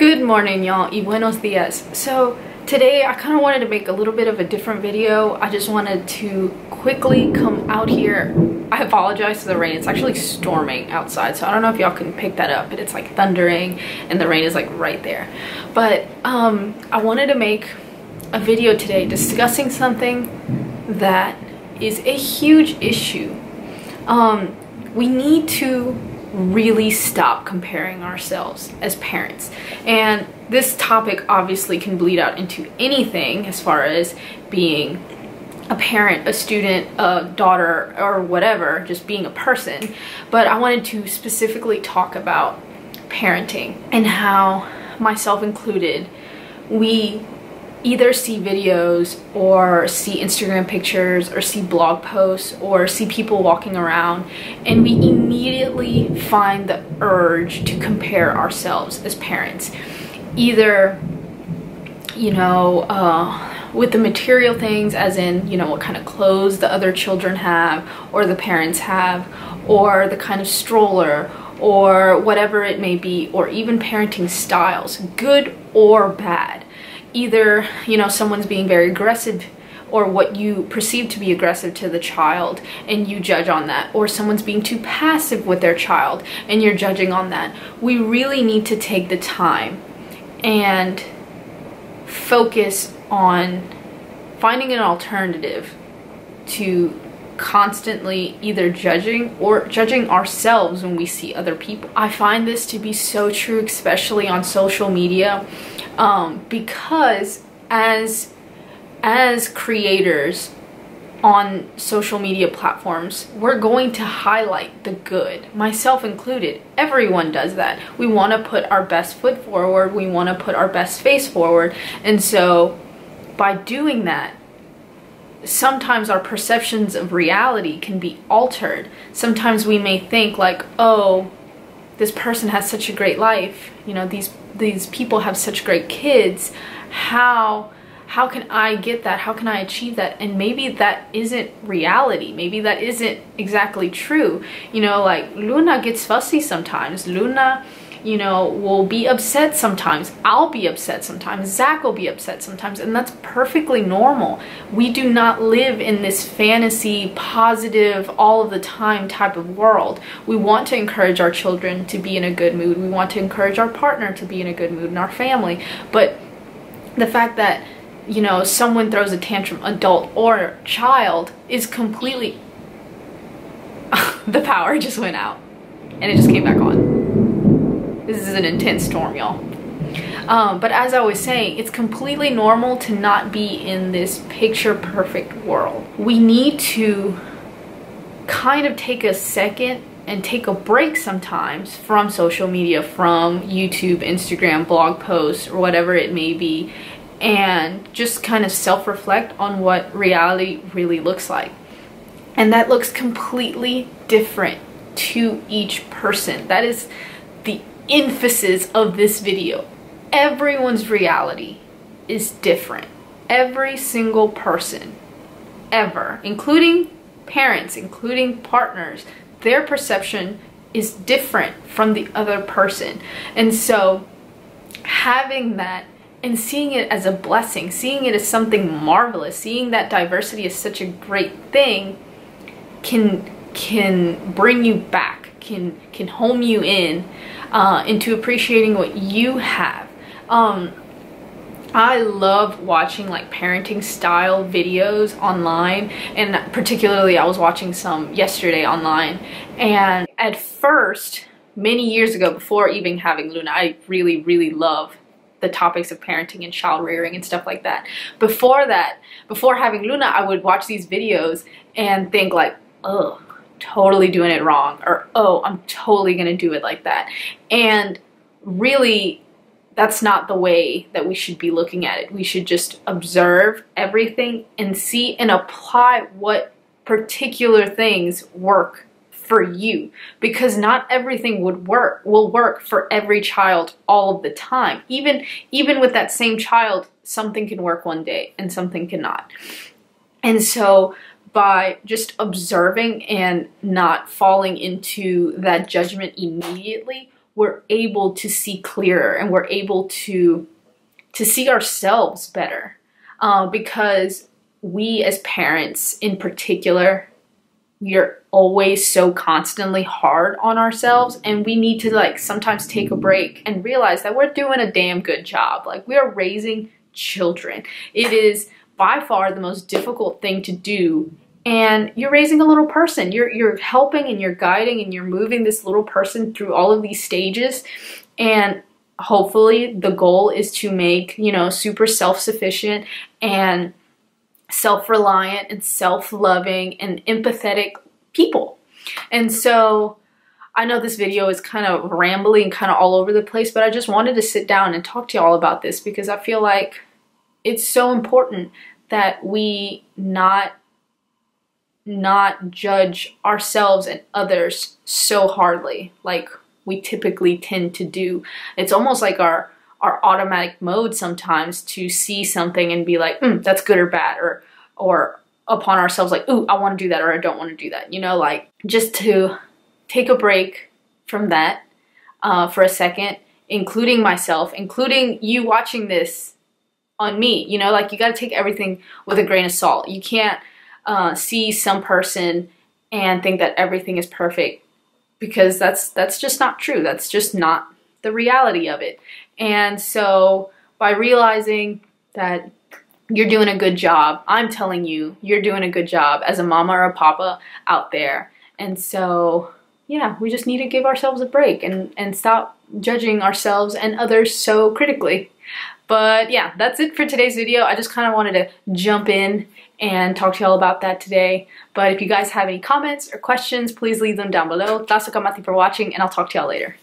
Good morning, y'all, y buenos dias. So today I kind of wanted to make a little bit of a different video. I just wanted to quickly come out here. I apologize for the rain. It's actually storming outside, so I don't know if y'all can pick that up, but it's like thundering and the rain is like right there. But I wanted to make a video today discussing something that is a huge issue. We need to really stop comparing ourselves as parents, and this topic obviously can bleed out into anything as far as being a parent, a student, a daughter, or whatever, just being a person. But I wanted to specifically talk about parenting and how, myself included, we either see videos or see Instagram pictures or see blog posts or see people walking around, and we immediately find the urge to compare ourselves as parents, either with the material things, as in what kind of clothes the other children have or the parents have, or the kind of stroller or whatever it may be, or even parenting styles, good or bad. Either someone's being very aggressive, or what you perceive to be aggressive to the child, and you judge on that, or someone's being too passive with their child and you're judging on that. We really need to take the time and focus on finding an alternative to constantly either judging or judging ourselves when we see other people. I find this to be so true, especially on social media, because as creators on social media platforms, we're going to highlight the good, myself included. Everyone does that. We want to put our best foot forward, we want to put our best face forward, and so by doing that, sometimes our perceptions of reality can be altered. Sometimes we may think like, oh, this person has such a great life, these people have such great kids, how can I get that? How can I achieve that? And maybe that isn't reality. Maybe that isn't exactly true. Like Luna gets fussy sometimes. Luna, will be upset sometimes. I'll be upset sometimes. Zach will be upset sometimes. And that's perfectly normal. We do not live in this fantasy, positive, all of the time type of world. We want to encourage our children to be in a good mood. We want to encourage our partner to be in a good mood, and our family. But the fact that someone throws a tantrum, adult or child, is completely the power just went out and it just came back on. This is an intense storm, y'all. But as I was saying, it's completely normal to not be in this picture perfect world. We need to kind of take a second and take a break sometimes from social media, from YouTube, Instagram, blog posts, or whatever it may be, and just kind of self-reflect on what reality really looks like. And that looks completely different to each person. That is the emphasis of this video. Everyone's reality is different. Every single person ever, including parents, including partners, their perception is different from the other person. And so having that and seeing it as a blessing, seeing it as something marvelous, seeing that diversity is such a great thing, can bring you back, can home you in into appreciating what you have. I love watching like parenting style videos online, and particularly I was watching some yesterday online. And at first, many years ago, before even having Luna, I really love the topics of parenting and child rearing and stuff like that. Before that, before having Luna, I would watch these videos and think like, oh, totally doing it wrong, or oh, I'm totally gonna do it like that. And really, that's not the way that we should be looking at it. We should just observe everything and see and apply what particular things work for you, because not everything will work for every child all of the time. Even with that same child, something can work one day and something cannot. And so by just observing and not falling into that judgment immediately, we're able to see clearer and we're able to see ourselves better. Because we as parents in particular, we're always so constantly hard on ourselves, and we need to like sometimes take a break and realize that we're doing a damn good job. Like, we are raising children. It is by far the most difficult thing to do, and you're raising a little person. You're helping and you're guiding and you're moving this little person through all of these stages, and hopefully the goal is to make, you know, super self-sufficient and self-reliant and self-loving and empathetic people. And so I know this video is kind of rambly and kind of all over the place, but I just wanted to sit down and talk to y'all about this because I feel like it's so important that we not judge ourselves and others so hardly like we typically tend to do. It's almost like our automatic mode sometimes to see something and be like, that's good or bad, or upon ourselves like, ooh, I want to do that or I don't want to do that. You know, like, just to take a break from that for a second, including myself, including you watching this on me. You know, like, you got to take everything with a grain of salt. You can't see some person and think that everything is perfect, because that's just not true. That's just not the reality of it. And so by realizing that you're doing a good job, I'm telling you, you're doing a good job as a mama or a papa out there. And so, yeah, we just need to give ourselves a break and stop judging ourselves and others so critically. But yeah, that's it for today's video. I just kind of wanted to jump in and talk to y'all about that today. But if you guys have any comments or questions, please leave them down below. Tlazocamahti for watching, and I'll talk to y'all later.